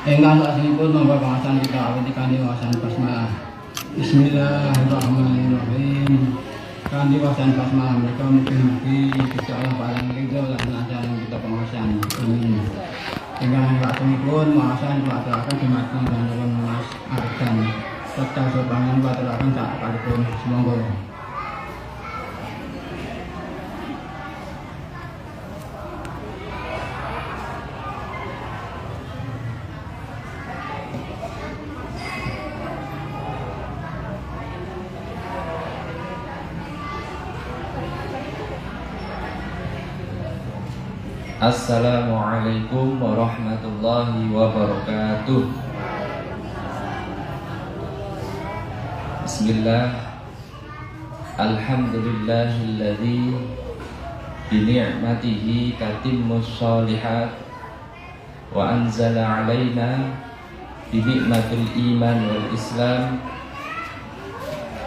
Engkang saksipun monggo pangasan kita awit kanthi wasan basmalah. Bismillahirrahmanirrahim. Kanthi wasan basmalah menika mugi-mugi Gusti Allah paring ridho lan ajaran kita pangasan. Amin. Engkang saksipun pangasan aturaken dumateng panjenengan Mas Ardan. Serta sopangan aturaken sak kalipun semonggo. Assalamualaikum warahmatullahi wabarakatuh. Bismillah. Alhamdulillahilladzi bini'matihi tatimmus shalihat wa anzala alaina bini'matil iman wal islam.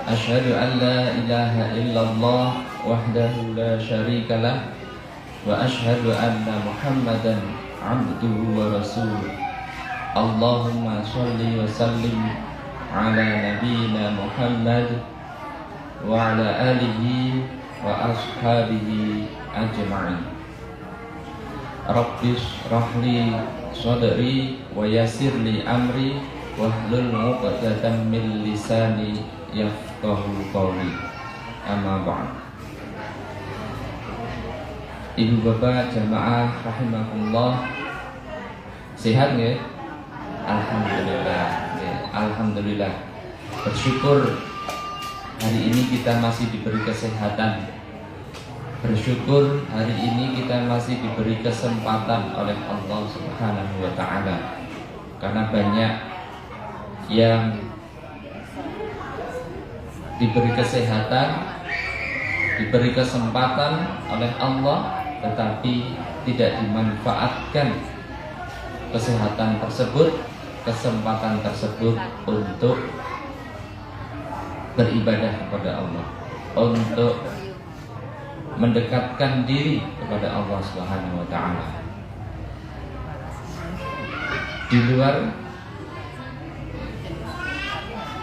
Asyhadu an la ilaha illallah wahdahu la syarikalah wa asyhadu anna Muhammadan abduhu wa rasuluh. Allahumma sholli wa sallim ala nabiyyina Muhammad wa ala alihi wa ashabihi ajma'in. Rabbi shrah li sadri wa yassir li amri wahlul 'uqdatam min lisani yafqahu qawli. Amma ba'd. Ibu bapak jamaah rahimakumullah, sehat nggih? Alhamdulillah, nggih. Alhamdulillah. Bersyukur hari ini kita masih diberi kesehatan. Bersyukur hari ini kita masih diberi kesempatan oleh Allah Subhanahu wa taala. Karena banyak yang diberi kesehatan, diberi kesempatan oleh Allah, tetapi tidak dimanfaatkan kesehatan tersebut, kesempatan tersebut untuk beribadah kepada Allah, untuk mendekatkan diri kepada Allah Subhanahu wa taala. Di luar,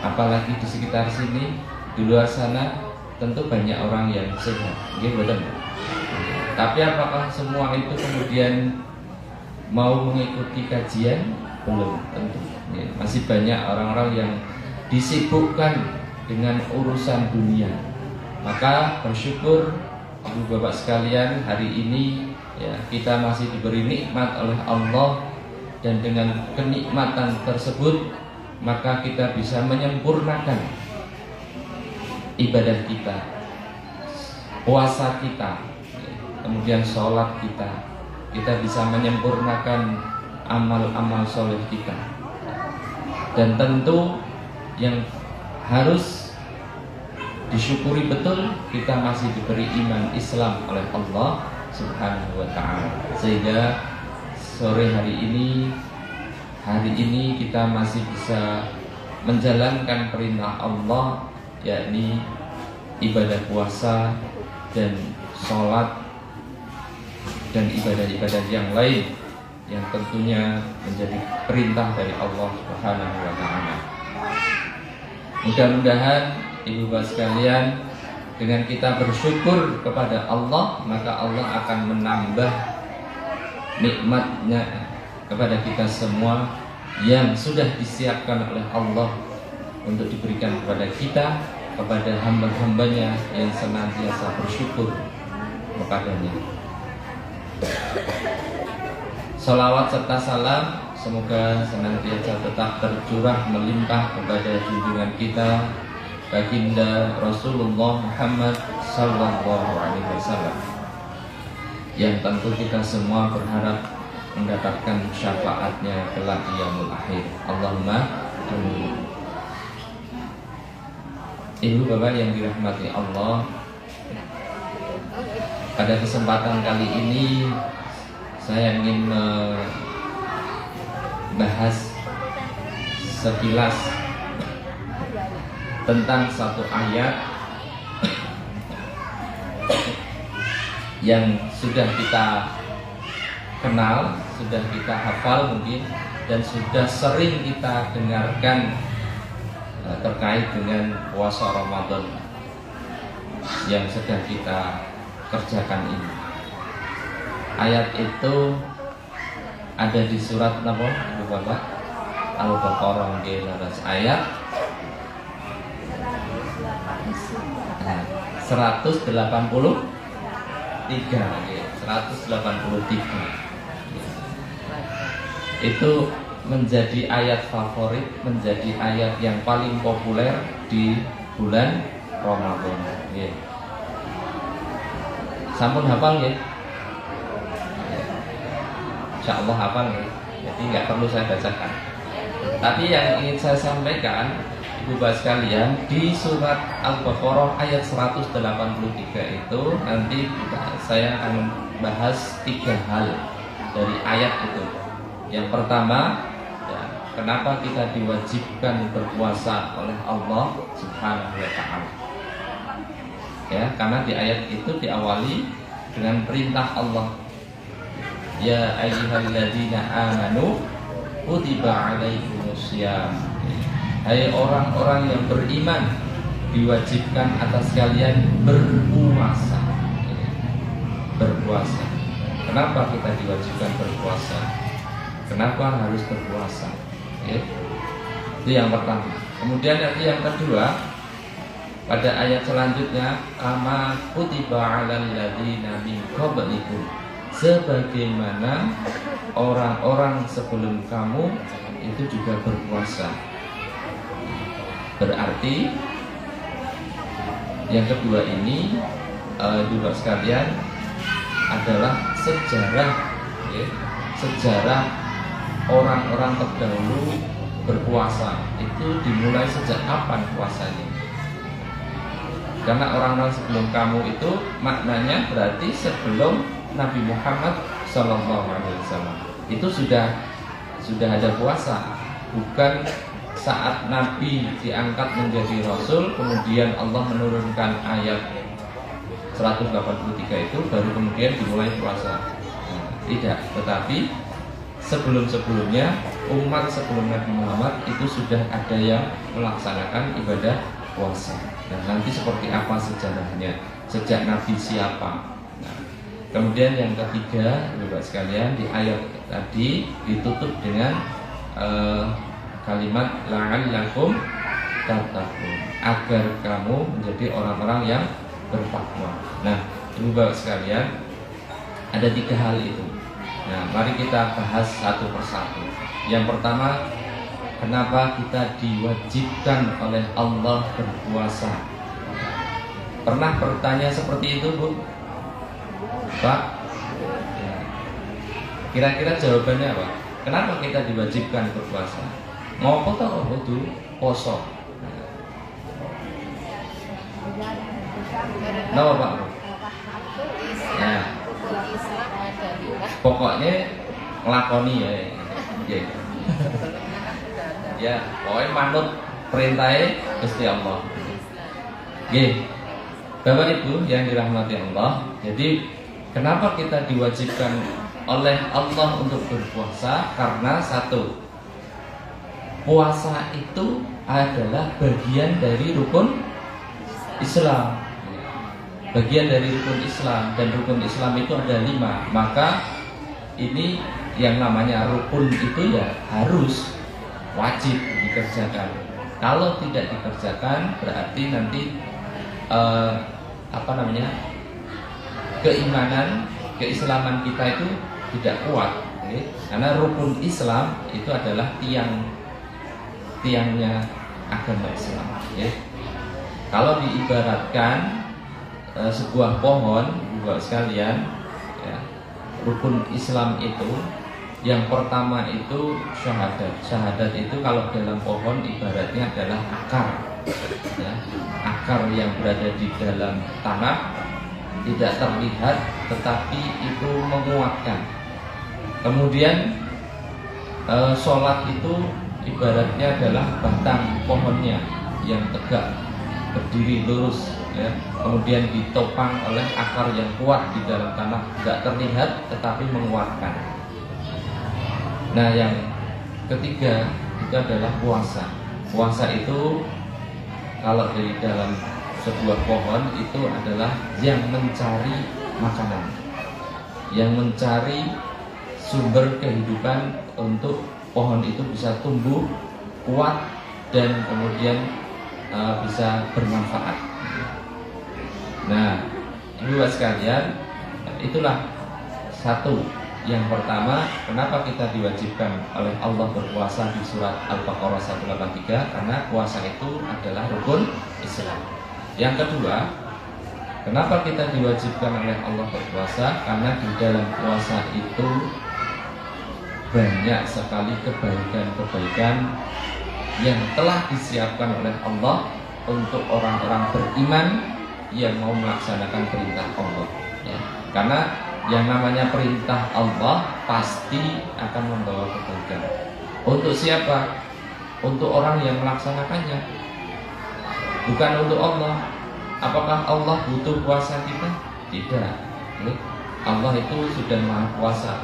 apalagi di sekitar sini, di luar sana tentu banyak orang yang sehat, betul. Tapi apakah semua itu kemudian mau mengikuti kajian? Belum tentu. Masih banyak orang-orang yang disibukkan dengan urusan dunia. Maka bersyukur ibu bapak sekalian, hari ini ya, kita masih diberi nikmat oleh Allah, dan dengan kenikmatan tersebut maka kita bisa menyempurnakan ibadah kita, puasa kita, kemudian sholat kita. Kita bisa menyempurnakan amal-amal soleh kita. Dan tentu yang harus disyukuri betul, kita masih diberi iman Islam oleh Allah Subhanahu wa ta'ala. Sehingga sore hari ini kita masih bisa menjalankan perintah Allah, yakni ibadah puasa dan sholat dan ibadah-ibadah yang lain yang tentunya menjadi perintah dari Allah Subhanahu wa ta'ala. Mudah-mudahan ibu bapak sekalian, dengan kita bersyukur kepada Allah, maka Allah akan menambah nikmatnya kepada kita semua yang sudah disiapkan oleh Allah untuk diberikan kepada kita, kepada hamba-hambanya yang senantiasa bersyukur kepadanya. Salawat serta salam semoga senantiasa tetap tercurah melimpah kepada junjungan kita baginda Rasulullah Muhammad sallallahu alaihi wasallam, yang tentu kita semua berharap mendapatkan syafaatnya kelak yaumul akhir. Allahumma amin. Ibu bapak yang dirahmati Allah, pada kesempatan kali ini saya ingin membahas sekilas tentang satu ayat yang sudah kita kenal, sudah kita hafal mungkin, dan sudah sering kita dengarkan terkait dengan puasa Ramadan yang sedang kita kerjakan ini. Ayat itu ada di surat apa, Ibu Bapak? Al-Baqarah ayat 183. Itu menjadi ayat favorit, menjadi ayat yang paling populer di bulan Ramadan. Sampun hafal ya? Insya Allah hafal ya. Jadi nggak perlu saya bacakan. Tapi yang ingin saya sampaikan, Ibu Bapak sekalian, di surat Al-Baqarah ayat 183 itu nanti saya akan bahas 3 hal dari ayat itu. Yang pertama, ya, kenapa kita diwajibkan berpuasa oleh Allah Subhanahu wa Ta'ala. Ya, karena di ayat itu diawali dengan perintah Allah. Ya ayyuhalladzina amanu kutiba alaikumussyam. Hai orang-orang yang beriman, diwajibkan atas kalian berpuasa. Berpuasa. Kenapa kita diwajibkan berpuasa? Kenapa harus berpuasa? Itu yang pertama. Kemudian yang kedua, pada ayat selanjutnya, kama kutiba alal ladzina min qablikum, sebagaimana orang-orang sebelum kamu itu juga berpuasa. Berarti yang kedua ini juga sekalian adalah sejarah, ya, sejarah orang-orang terdahulu berpuasa. Itu dimulai sejak kapan puasanya? Karena orang-orang sebelum kamu itu maknanya berarti sebelum Nabi Muhammad SAW itu sudah ada puasa, bukan saat Nabi diangkat menjadi Rasul kemudian Allah menurunkan ayat 183 itu baru kemudian dimulai puasa. Tidak, tetapi sebelum-sebelumnya umat sebelum Nabi Muhammad itu sudah ada yang melaksanakan ibadah puasa. Dan nanti seperti apa sejarahnya, sejak Nabi siapa. Kemudian yang ketiga, Bapak sekalian, di ayat tadi ditutup dengan kalimat la'allakum tattaqun, agar kamu menjadi orang-orang yang bertakwa. Nah, Ibu Bapak sekalian, ada 3 hal itu. Nah, mari kita bahas satu persatu. Yang pertama, kenapa kita diwajibkan oleh Allah berpuasa? Pernah bertanya seperti itu, Bu? Pak? Kira-kira jawabannya apa? Kenapa kita diwajibkan berpuasa? Ngopo toh kudu poso? Napa Pak? Nah, pokoknya ngelakoni ya. Ya, pokoknya manut perintahnya Gusti Allah. Nggih. Bapak Ibu yang dirahmati Allah, jadi kenapa kita diwajibkan oleh Allah untuk berpuasa? Karena satu, puasa itu adalah bagian dari rukun Islam. Bagian dari rukun Islam, dan rukun Islam itu ada 5. Maka ini yang namanya rukun itu ya harus wajib dikerjakan. Kalau tidak dikerjakan berarti nanti keislaman kita itu tidak kuat, karena rukun Islam itu adalah tiangnya agama Islam. Kalau diibaratkan sebuah pohon, Bapak sekalian, ya, rukun Islam itu yang pertama itu syahadat. Syahadat itu kalau dalam pohon ibaratnya adalah akar, ya, akar yang berada di dalam tanah, tidak terlihat tetapi itu menguatkan. Kemudian sholat itu ibaratnya adalah batang pohonnya yang tegak berdiri lurus, ya. Kemudian ditopang oleh akar yang kuat di dalam tanah, tidak terlihat tetapi menguatkan. Nah, yang ketiga itu adalah puasa. Puasa itu kalau dari dalam sebuah pohon itu adalah yang mencari makanan, yang mencari sumber kehidupan untuk pohon itu bisa tumbuh kuat dan kemudian bisa bermanfaat. Nah, ibu sekalian, itulah satu yang pertama kenapa kita diwajibkan oleh Allah berpuasa di surat Al-Baqarah 183, karena puasa itu adalah rukun Islam. Yang kedua, kenapa kita diwajibkan oleh Allah berpuasa? Karena di dalam puasa itu banyak sekali kebaikan-kebaikan yang telah disiapkan oleh Allah untuk orang-orang beriman yang mau melaksanakan perintah Allah, ya. Karena yang namanya perintah Allah pasti akan membawa kebaikan. Untuk siapa? Untuk orang yang melaksanakannya, bukan untuk Allah. Apakah Allah butuh puasa kita? Tidak. Allah itu sudah maha puasa.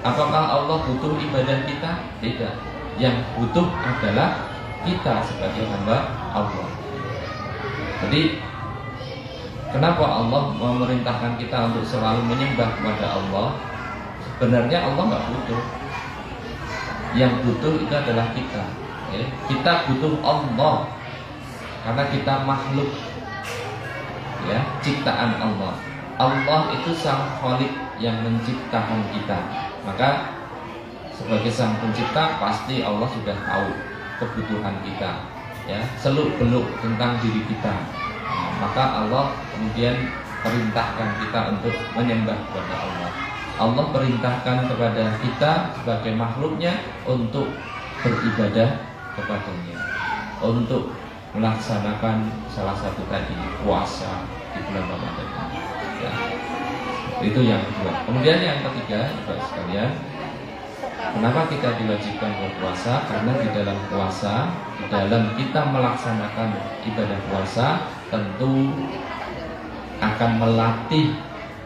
Apakah Allah butuh ibadah kita? Tidak. Yang butuh adalah kita sebagai hamba Allah. Jadi kenapa Allah memerintahkan kita untuk selalu menyembah kepada Allah? Sebenarnya Allah nggak butuh. Yang butuh itu adalah kita. Ya. Kita butuh Allah karena kita makhluk, ya, ciptaan Allah. Allah itu sang Khalik yang menciptakan kita. Maka sebagai sang pencipta pasti Allah sudah tahu kebutuhan kita, ya, seluk-beluk tentang diri kita. Maka Allah kemudian perintahkan kita untuk menyembah kepada Allah. Allah perintahkan kepada kita sebagai makhluknya untuk beribadah kepadanya, untuk melaksanakan salah satu tadi puasa di bulan Ramadan. Ya. Itu yang kedua. Kemudian yang ketiga, Bapak sekalian, kenapa kita diwajibkan berpuasa? Karena di dalam puasa, di dalam kita melaksanakan ibadah puasa, tentu akan melatih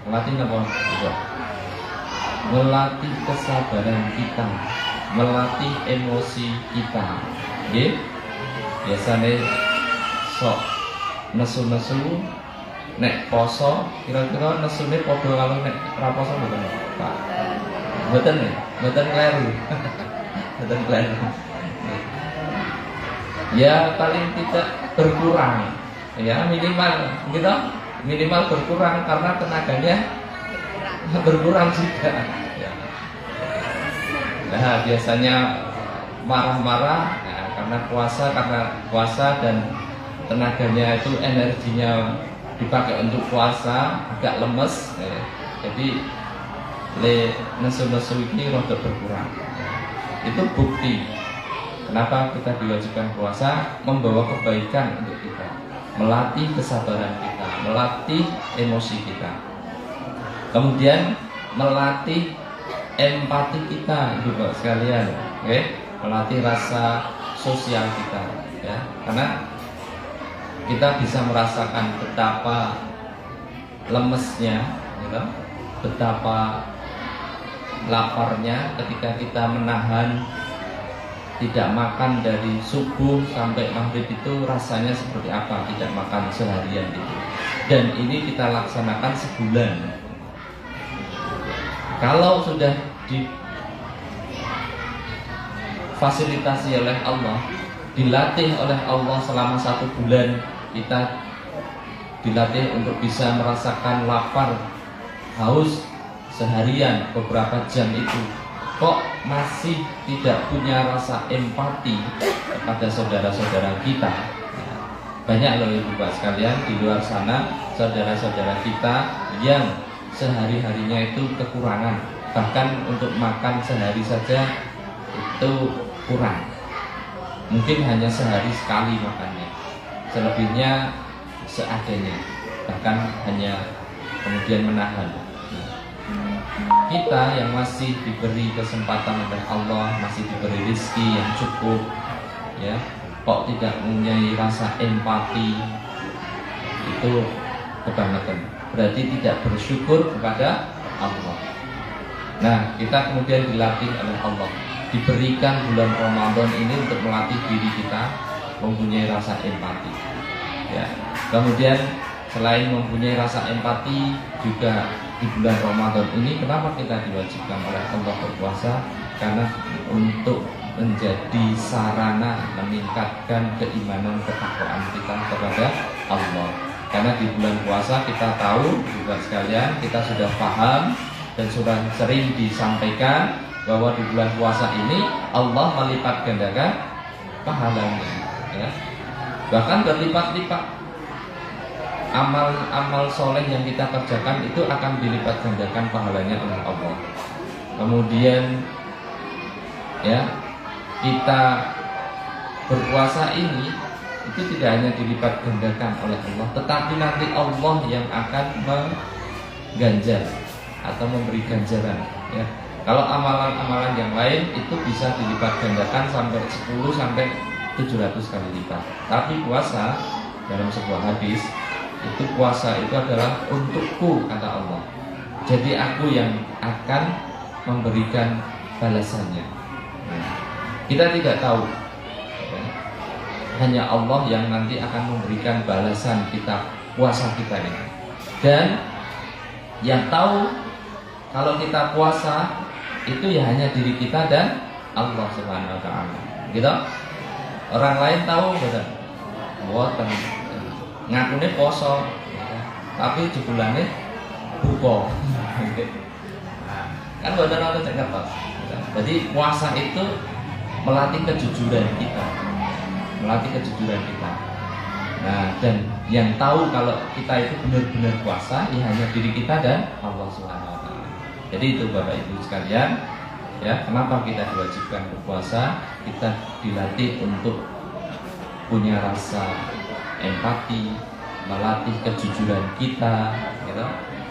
apa? Melatih kesabaran kita, melatih emosi kita. Nggih? Biasanya sok nesu-nesu nek poso, kira-kira nesune padha karo nek ora poso mboten, Pak. Mboten ya, mboten kleru. Mboten kleru. Ya paling tidak berkurang. Ya minimal gitu, minimal berkurang karena tenaganya berkurang juga. Ya. Nah biasanya marah-marah, nah, karena puasa dan tenaganya itu energinya dipakai untuk puasa agak lemes, ya. Jadi nesu-nesu ini rada berkurang. Itu bukti kenapa kita diwajibkan puasa, membawa kebaikan untuk kita, melatih kesabaran kita, melatih emosi kita, kemudian melatih empati kita, ibu bapak sekalian, okay? Melatih rasa sosial kita, ya, karena kita bisa merasakan betapa lemesnya, gitu, betapa laparnya ketika kita menahan tidak makan dari subuh sampai maghrib, itu rasanya seperti apa tidak makan seharian itu. Dan ini kita laksanakan sebulan. Kalau sudah difasilitasi oleh Allah, dilatih oleh Allah selama 1 bulan, kita dilatih untuk bisa merasakan lapar, haus seharian beberapa jam itu, kok masih tidak punya rasa empati kepada saudara-saudara kita. Banyak loh ibu bapak sekalian di luar sana, saudara-saudara kita yang sehari-harinya itu kekurangan, bahkan untuk makan sehari saja itu kurang. Mungkin hanya sehari sekali makannya, selebihnya seadanya, bahkan hanya kemudian menahan. Kita yang masih diberi kesempatan oleh Allah, masih diberi rezeki yang cukup, ya, kok tidak mempunyai rasa empati, itu kebangetan. Berarti tidak bersyukur kepada Allah. Nah, kita kemudian dilatih oleh Allah diberikan bulan Ramadan ini untuk melatih diri kita mempunyai rasa empati. Ya. Kemudian selain mempunyai rasa empati, juga di bulan Ramadan ini kenapa kita diwajibkan oleh Allah berpuasa? Karena untuk menjadi sarana meningkatkan keimanan ketakwaan kita kepada Allah. Karena di bulan puasa kita tahu juga sekalian, kita sudah paham dan sudah sering disampaikan bahwa di bulan puasa ini Allah melipat gandakan pahalanya, ya. Bahkan berlipat-lipat. Amal-amal soleh yang kita kerjakan itu akan dilipat gandakan pahalanya oleh Allah. Kemudian ya, kita berpuasa ini itu tidak hanya dilipat gandakan oleh Allah, tetapi nanti Allah yang akan mengganjar atau memberi ganjaran, ya. Kalau amalan-amalan yang lain itu bisa dilipat gandakan sampai 10 sampai 700 kali lipat. Tapi puasa, dalam sebuah hadis, itu puasa itu adalah untukku, kata Allah. Jadi aku yang akan memberikan balasannya. Kita tidak tahu, ya. Hanya Allah yang nanti akan memberikan balasan kita puasa kita ini. Dan yang tahu kalau kita puasa itu ya hanya diri kita dan Allah Subhanahu wa taala. Gitu? Orang lain tahu betul. Mboten. Ngakune poso, tapi jebulane buka. Kan boten ana cek ngertos. Jadi puasa itu melatih kejujuran kita. Melatih kejujuran kita. Nah, dan yang tahu kalau kita itu benar-benar puasa ya hanya diri kita dan Allah Subhanahu wa taala. Jadi itu Bapak Ibu sekalian, ya, kenapa kita diwajibkan berpuasa? Kita dilatih untuk punya rasa empati, melatih kejujuran kita, gitu,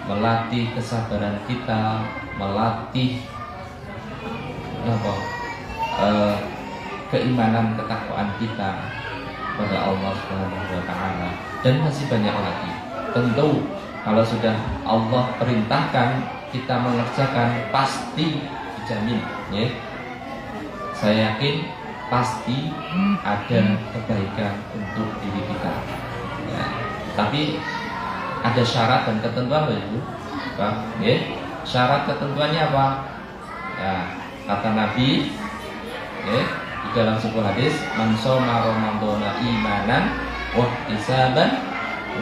melatih kesabaran kita, melatih keimanan ketakwaan kita pada Allah Subhanahu wa taala, dan masih banyak lagi. Tentu kalau sudah Allah perintahkan kita mengerjakan, pasti dijamin, ya. Saya yakin pasti ada kebaikan untuk diri kita, ya. Tapi ada syarat dan ketentuan, Bapak Ibu, ya. Syarat ketentuannya apa? Ya, kata Nabi, ya, di dalam sebuah hadis, man shoma ramadhana imanan wa ihtisaban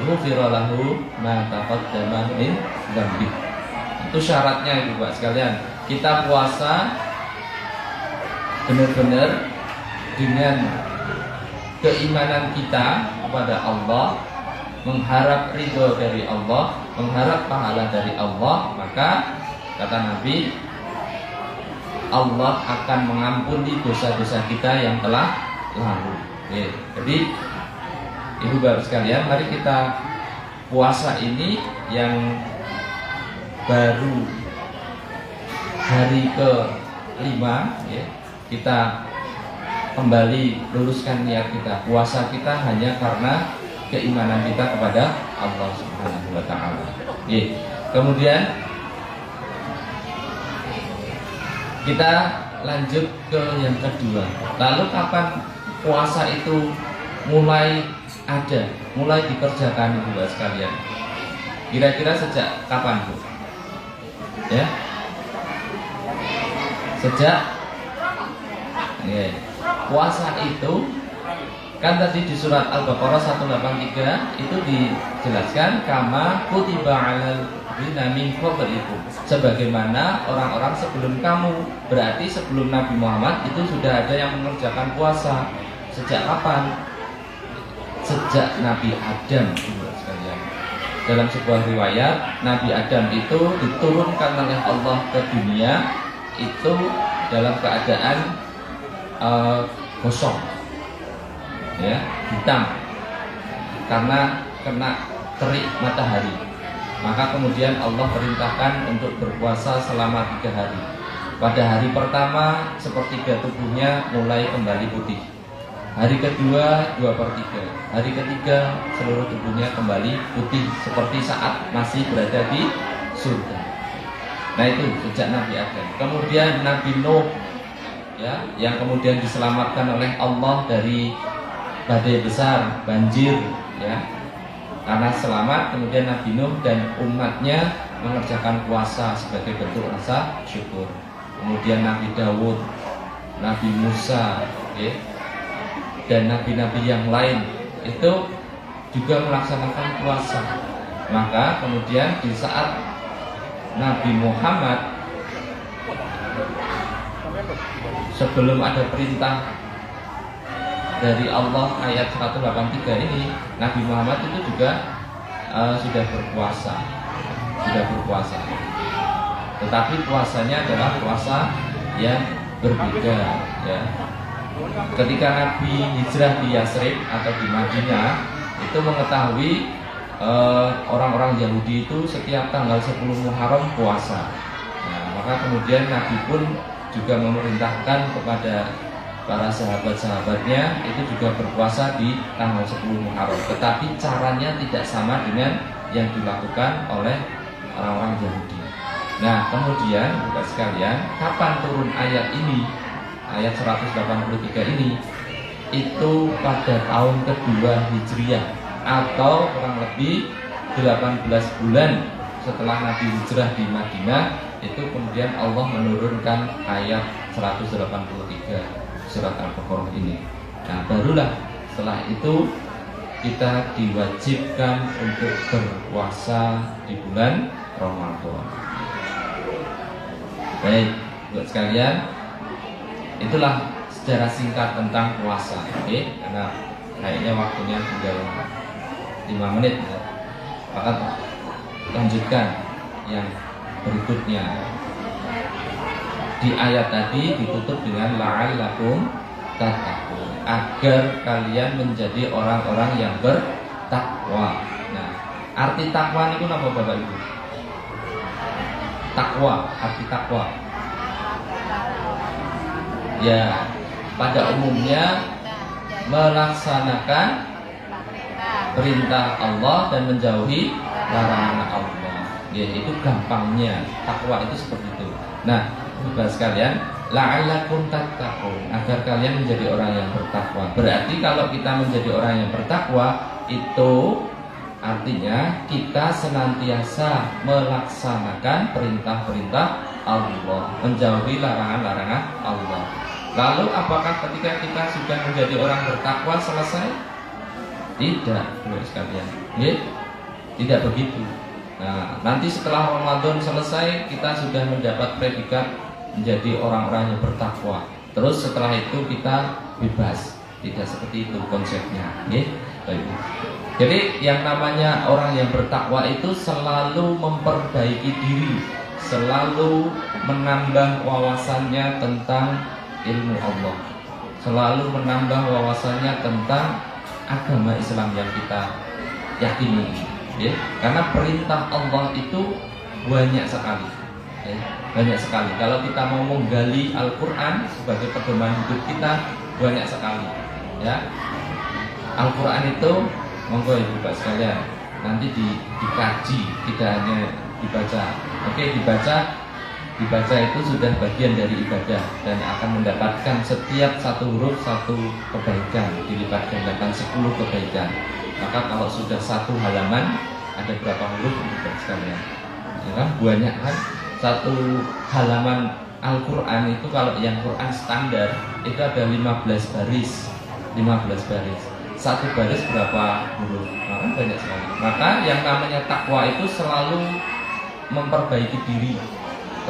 ghufira lahu ma taqaddama min dzambi. Itu syaratnya itu Pak sekalian. Kita puasa benar-benar dengan keimanan kita kepada Allah, mengharap ridho dari Allah, mengharap pahala dari Allah, maka kata Nabi, Allah akan mengampuni dosa-dosa kita yang telah lalu. Ya, jadi Ibu Bapak sekalian, mari kita puasa ini yang baru hari ke-5, ya, kita kembali luruskan niat kita. Puasa kita hanya karena keimanan kita kepada Allah Subhanahu wa taala. Ya. Kemudian kita lanjut ke yang kedua. Lalu kapan puasa itu mulai ada, mulai dikerjakan Ibu Bapak sekalian? Kira-kira sejak kapan, Bu? Ya, sejak puasa itu kan tadi di surat Al-Baqarah 183 itu dijelaskan kama kutiba 'alal ladzina min qablikum, sebagaimana orang-orang sebelum kamu. Berarti sebelum Nabi Muhammad itu sudah ada yang mengerjakan puasa. Sejak kapan? Sejak Nabi Adam, sekalian. Dalam sebuah riwayat, Nabi Adam itu diturunkan oleh Allah ke dunia itu dalam keadaan gosong, ya, hitam, karena kena terik matahari. Maka kemudian Allah perintahkan untuk berpuasa selama 3 hari. Pada hari pertama sepertiga tubuhnya mulai kembali putih. Hari kedua 2/3. Hari ketiga seluruh tubuhnya kembali putih seperti saat masih berada di surga. Nah itu sejak Nabi Adam. Kemudian Nabi Nuh ya, yang kemudian diselamatkan oleh Allah dari badai besar, banjir, ya. Karena selamat, kemudian Nabi Nuh dan umatnya mengerjakan puasa sebagai bentuk rasa syukur. Kemudian Nabi Dawud, Nabi Musa, ya, dan nabi-nabi yang lain itu juga melaksanakan puasa. Maka kemudian di saat Nabi Muhammad, sebelum ada perintah dari Allah ayat 183 ini, Nabi Muhammad itu juga sudah berpuasa. Tetapi puasanya adalah puasa yang berbeda, ya. Ketika Nabi hijrah di Yasrib atau di Madinah, itu mengetahui orang-orang Yahudi itu setiap tanggal 10 Muharram puasa. Nah, maka kemudian Nabi pun juga memerintahkan kepada para sahabat-sahabatnya itu juga berpuasa di tanggal 10 Muharram. Tetapi caranya tidak sama dengan yang dilakukan oleh orang-orang Yahudi. Nah, kemudian Bapak sekalian, kapan turun ayat ini? Ayat 183 ini itu pada tahun kedua Hijriah, atau kurang lebih 18 bulan setelah Nabi hijrah di Madinah. Itu kemudian Allah menurunkan ayat 183 surat Al-Baqarah ini. Nah, barulah setelah itu kita diwajibkan untuk berpuasa di bulan Ramadan. Baik, buat sekalian, itulah sejarah singkat tentang puasa. Oke, karena kayaknya waktunya tinggal 5 menit, ya. Maka lanjutkan yang berikutnya. Di ayat tadi ditutup dengan la'allakum tattaqun, agar kalian menjadi orang-orang yang bertakwa. Nah, arti takwa itu apa Bapak Ibu? Takwa, arti takwa. Ya, pada umumnya melaksanakan perintah Allah dan menjauhi larangan Allah. Ya, itu gampangnya. Takwa itu seperti itu. Nah, Bapak sekalian, la'allakum tattaqun, agar kalian menjadi orang yang bertakwa. Berarti kalau kita menjadi orang yang bertakwa, itu artinya kita senantiasa melaksanakan perintah-perintah Allah, menjauhi larangan-larangan Allah. Lalu apakah ketika kita sudah menjadi orang bertakwa selesai? Tidak, Bapak sekalian. Ya, tidak begitu. Nah, nanti setelah Ramadan selesai, kita sudah mendapat predikat menjadi orang-orang yang bertakwa. Terus setelah itu kita bebas. Tidak seperti itu konsepnya. Baik. Jadi yang namanya orang yang bertakwa itu selalu memperbaiki diri, selalu menambah wawasannya tentang ilmu Allah, selalu menambah wawasannya tentang agama Islam yang kita yakini. Karena perintah Allah itu banyak sekali. Banyak sekali. Kalau kita mau menggali Al-Quran sebagai pedoman hidup kita, banyak sekali. Ya, Al-Quran itu, monggo ibu bapak sekalian, nanti dikaji, tidak hanya dibaca. Oke, dibaca itu sudah bagian dari ibadah dan akan mendapatkan setiap satu huruf satu kebaikan, dilipat gandakan 10 kebaikan. Maka kalau sudah satu halaman, ada berapa huruf ibu sekalian? Ya kan, banyak kan? Satu halaman Al-Quran itu kalau yang Quran standar itu ada 15 baris. 15 baris. Satu baris berapa huruf? Maka banyak sekali. Maka yang namanya takwa itu selalu memperbaiki diri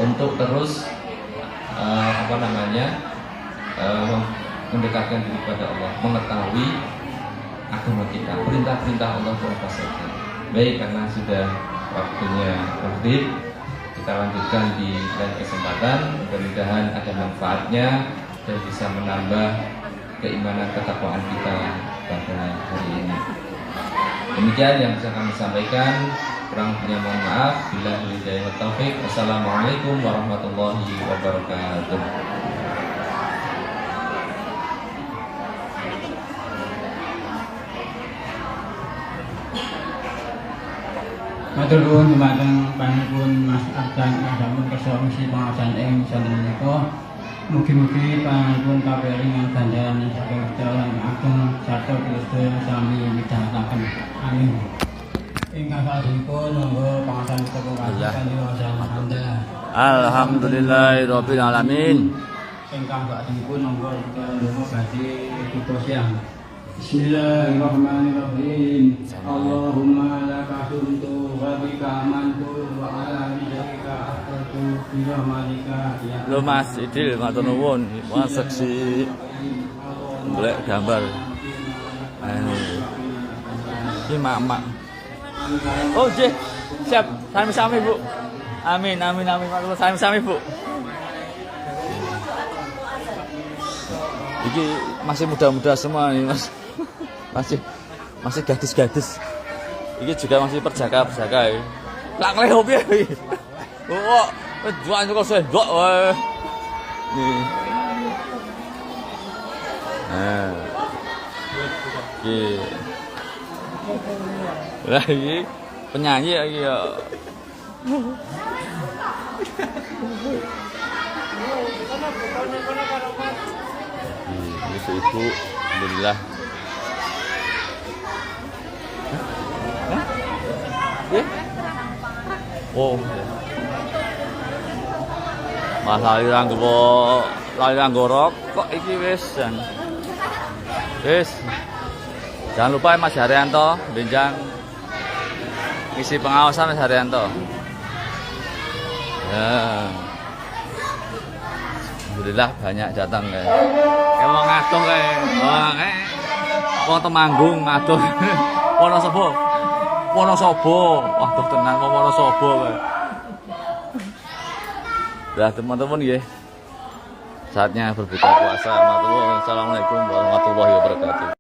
untuk terus mendekatkan diri kepada Allah, mengetahui agama kita, perintah-perintah Allah itu apa saja. Baik, karena sudah waktunya maghrib, kita lanjutkan di lain kesempatan. Mudah-mudahan ada manfaatnya dan bisa menambah keimanan ketakwaan kita pada hari ini. Demikian yang bisa kami sampaikan. Kurang lebihnya mohon maaf. Billahi hidayah wa taufik. Wassalamualaikum warahmatullahi wabarakatuh. Matur nuwun dumateng panjenengan Mas Ardan Adamun kersa ngisi pengawasan ing saben menika. Mugi-mugi pangapunten kaparingan ganjaran saking dalan ageng sarta sedaya sami midhangetaken. Amin. Ingkang salajengipun monggo pangasan kita alhamdulillah. Alhamdulillahirabbil alamin. Ingkang salajengipun monggo kita ndonga badhe kita siang. Bismillahirrahmanirrahim. Allahumma laka sumtu wa bika amantu wa ala ridhika aqtu bi rahmatika ya. Lho Mas Idil matur nuwun, Mas seksi golek gambar. Ini mak. Oh, nggih. Siap. Sami-sami, Bu. Amin. Matur sami-sami, Bu. Iki masih muda-muda semua nih, Mas. Masih gadis-gadis. Iki juga masih perjaka ya. Lah ngleho piye iki? Kok jual kok sendok wae. Nih. Iki. Lah iki penyanyi iki ya. Ibu, alhamdulillah. Oh. Mas lali nganggo rokok iki wis jan. Wis. Jangan lupa Mas Haryanto, benjang ngisi pengawasan Mas Haryanto. Ya. Alhamdulillah banyak datang kayak. Wong ngadoh kae. Wong Temanggung ngadoh. Wonosobo. Wah, tuh tenan wong Wonosobo kae. Dah teman-teman nggih. Saatnya berbuka puasa. Assalamualaikum warahmatullahi wabarakatuh.